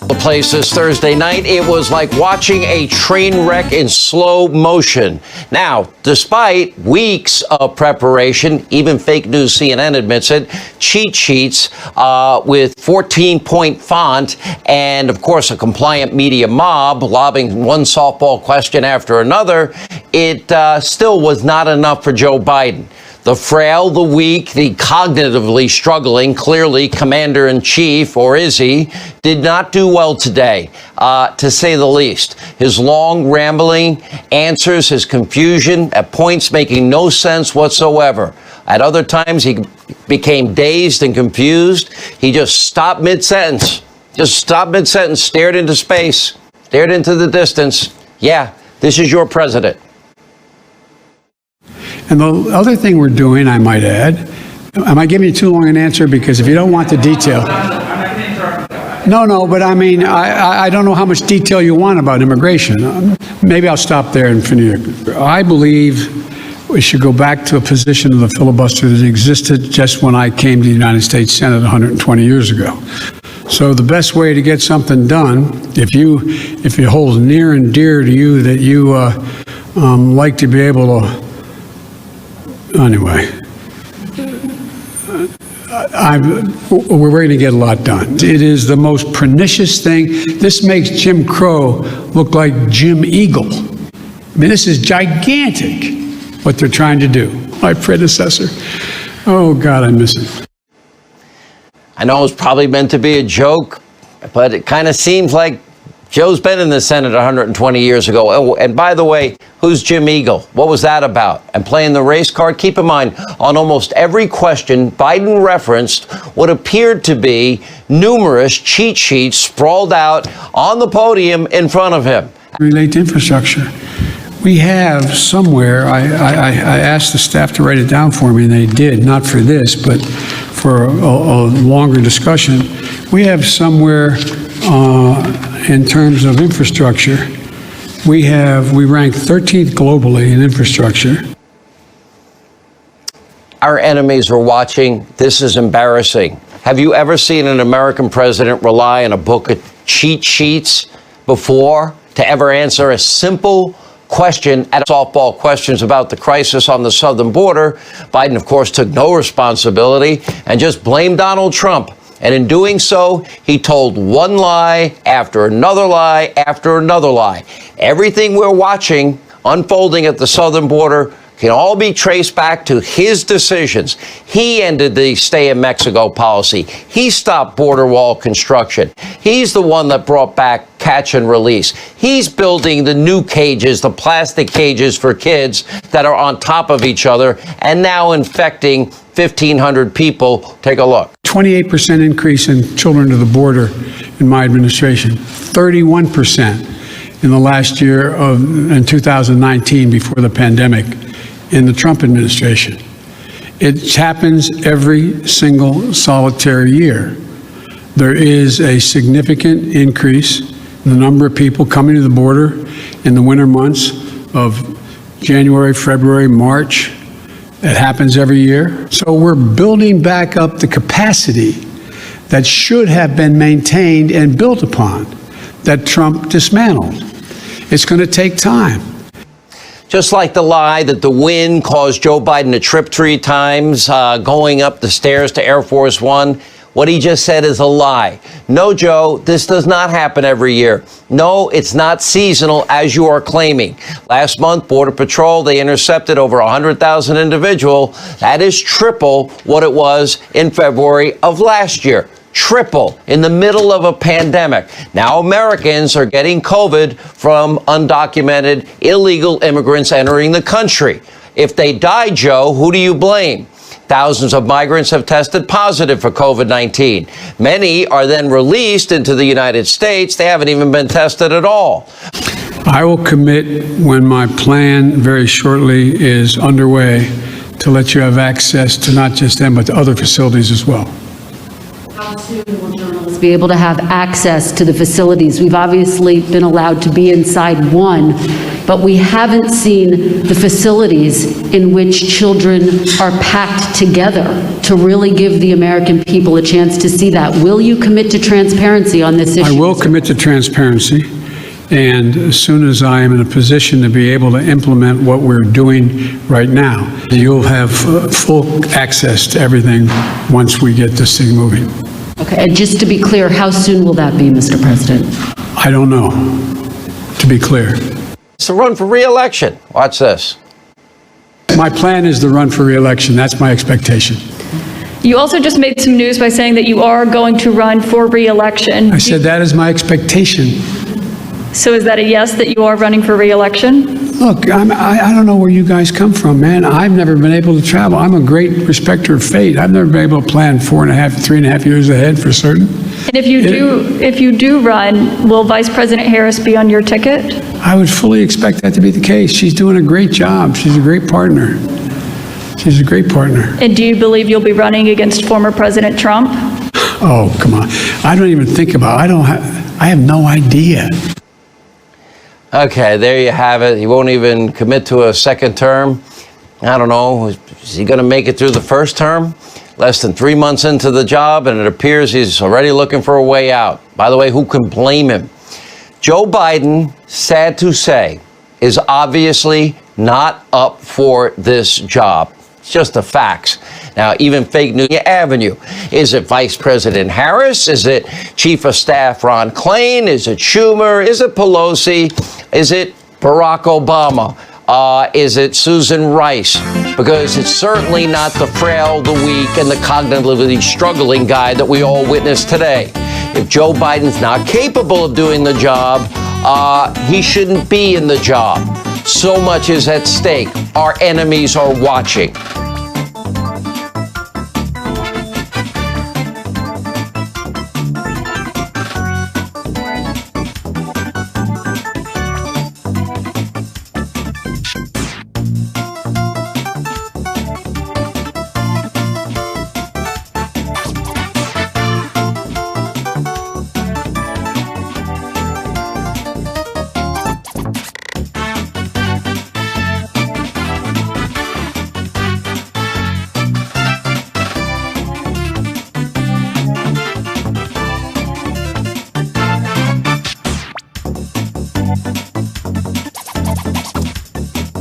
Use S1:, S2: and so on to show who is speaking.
S1: The place this Thursday night, it was like watching a train wreck in slow motion. Now, despite weeks of preparation, even fake news CNN admits it, cheat sheets with 14-point font and, of course, a compliant media mob lobbing one softball question after another, it still was not enough for Joe Biden. The frail, the weak, the cognitively struggling, clearly commander-in-chief, or is he, did not do well today, to say the least. His long, rambling answers, his confusion, at points making no sense whatsoever. At other times, he became dazed and confused. He just stopped mid-sentence. Stared into space, stared into the distance. Yeah, this is your president.
S2: And the other thing we're doing, I might add, am I giving you too long an answer? Because if you don't want the detail. No, but I mean, I don't know how much detail you want about immigration. Maybe I'll stop there and finish. I believe we should go back to a position of the filibuster that existed just when I came to the United States Senate 120 years ago. So the best way to get something done, if it holds near and dear to you that you like to be able to. Anyway, we're going to get a lot done. It is the most pernicious thing. This makes Jim Crow look like Jim Eagle. I mean, this is gigantic, what they're trying to do. My predecessor. Oh, God, I miss him.
S1: I know it's probably meant to be a joke, but it kind of seems like Joe's been in the Senate 120 years ago. Oh, and by the way, who's Jim Eagle? What was that about? And playing the race card? Keep in mind, on almost every question, Biden referenced what appeared to be numerous cheat sheets sprawled out on the podium in front of him.
S2: Relate to infrastructure. We have somewhere, I asked the staff to write it down for me, and they did, not for this, but for a longer discussion. We have somewhere in terms of infrastructure, we rank 13th globally in infrastructure.
S1: Our enemies are watching. This is embarrassing. Have you ever seen an American president rely on a book of cheat sheets before to ever answer a simple question at softball questions about the crisis on the southern border? Biden, of course, took no responsibility and just blamed Donald Trump. And in doing so, he told one lie after another lie after another lie. Everything we're watching unfolding at the southern border can all be traced back to his decisions. He ended the stay in Mexico policy. He stopped border wall construction. He's the one that brought back catch and release. He's building the new cages, the plastic cages for kids that are on top of each other and now infecting 1,500 people. Take a look.
S2: 28% increase in children to the border in my administration. 31% in the last year in 2019 before the pandemic in the Trump administration. It happens every single solitary year. There is a significant increase in the number of people coming to the border in the winter months of January, February, March. It happens every year. So we're building back up the capacity that should have been maintained and built upon that Trump dismantled. It's going to take time.
S1: Just like the lie that the wind caused Joe Biden to trip 3 times going up the stairs to Air Force One. What he just said is a lie. No, Joe, this does not happen every year. No, it's not seasonal, as you are claiming. Last month, Border Patrol, they intercepted over 100,000 individuals. That is triple what it was in February of last year. Triple in the middle of a pandemic. Now Americans are getting COVID from undocumented illegal immigrants entering the country. If they die, Joe, who do you blame? Thousands of migrants have tested positive for COVID-19. Many are then released into the United States. They haven't even been tested at all.
S2: I will commit when my plan very shortly is underway to let you have access to not just them, but to other facilities as well.
S3: How soon will journalists be able to have access to the facilities? We've obviously been allowed to be inside one. but we haven't seen the facilities in which children are packed together to really give the American people a chance to see that. Will you commit to transparency on this issue?
S2: I will commit to transparency, and as soon as I am in a position to be able to implement what we're doing right now, you'll have full access to everything once we get this thing moving.
S3: Okay, and just to be clear, how soon will that be, Mr. President?
S2: I don't know, to be clear.
S1: It's a run for re-election. Watch this.
S2: My plan is to run for re-election. That's my expectation.
S4: You also just made some news by saying that you are going to run for re-election.
S2: I said that is my expectation.
S4: So is that a yes, that you are running for re-election?
S2: Look, I don't know where you guys come from, man. I've never been able to travel. I'm a great respecter of fate. I've never been able to plan 3.5 years ahead for certain.
S4: And if you do run, will Vice President Harris be on your ticket?
S2: I would fully expect that to be the case. She's doing a great job. She's a great partner. She's a great partner.
S4: And do you believe you'll be running against former President Trump?
S2: Oh, come on. I don't even think about it. I have no idea.
S1: Okay, there you have it. He won't even commit to a second term. I don't know. Is he going to make it through the first term? Less than 3 months into the job, and it appears he's already looking for a way out. By the way, who can blame him? Joe Biden, sad to say, is obviously not up for this job. It's just the facts. Now, even fake news avenue. Is it Vice President Harris? Is it Chief of Staff Ron Klain? Is it Schumer? Is it Pelosi? Is it Barack Obama? Is it Susan Rice? Because it's certainly not the frail, the weak, and the cognitively struggling guy that we all witnessed today. If Joe Biden's not capable of doing the job, he shouldn't be in the job. So much is at stake. Our enemies are watching.